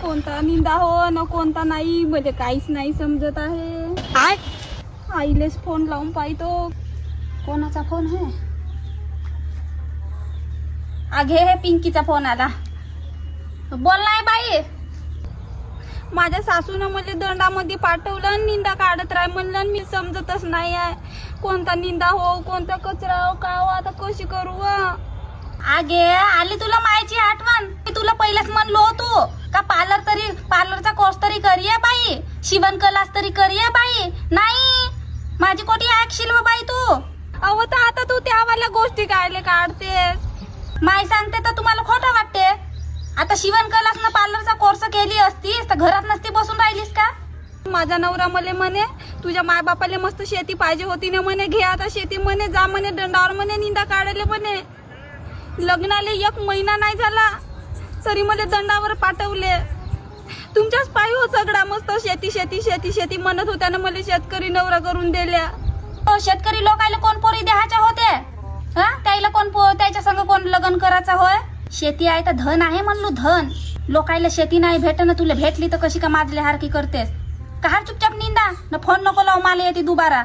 कोणता निंदा हो ना कोणता नाही म्हणजे काहीच नाही समजत आहे. आईलेच फोन लावून पाहतो. कोणाचा फोन आहे? आगे हे पिंकीचा फोन आला. बोल नाही बाई. माझ्या सासूनं मला दंडामध्ये पाठवलं, निंदा काढत राह म्हणलं. मी समजतच नाही आहे कोणता निंदा हो कोणता कचरा हो का हो. आता कशी करू? आगे आली तुला मायची आठवण? मी तुला पहिलेच म्हणलो होतो का पार्लरचा कोर्स तरी करूया बाई, शिवण क्लास तरी करूया बाई. नाही माझी कोटी ऐकशील बाई तू. अहो तर आता तू त्यावाल्या गोष्टी काढले काढतेस. माय सांगते तर तुम्हाला खोटं वाटते. आता शिवण क्लास ना पार्लरचा कोर्स केली असतीस तर घरात नसती बसून राहिलीस का? माझा नवरा मले म्हणे तुझ्या माय बापाला मस्त शेती पाहिजे होती ना म्हणे, घे आता शेती म्हणे, जा म्हणे दंडावर म्हणे निंदा काढले म्हणे. लग्नाले 1 महिना नाही झाला तरी मला दंडावर पाठवले. तुमच्याच पायी हो सगळा मस्त शेती शेती शेती शेती म्हणत होत्या ना मला शेतकरी नवरा करून दिल्या. शेतकरी लोकायला कोण पोरी द्यायच्या होते? त्याला कोण त्याच्या संग कोण लग्न करायचं होय? शेती आहे तर धन आहे म्हणलो धन. लोकायला शेती नाही भेटणं, तुला भेटली तर कशी का माजले हारकी करतेस? का चुपचाप निंदा न फोन नको लावू मला येते दुबारा.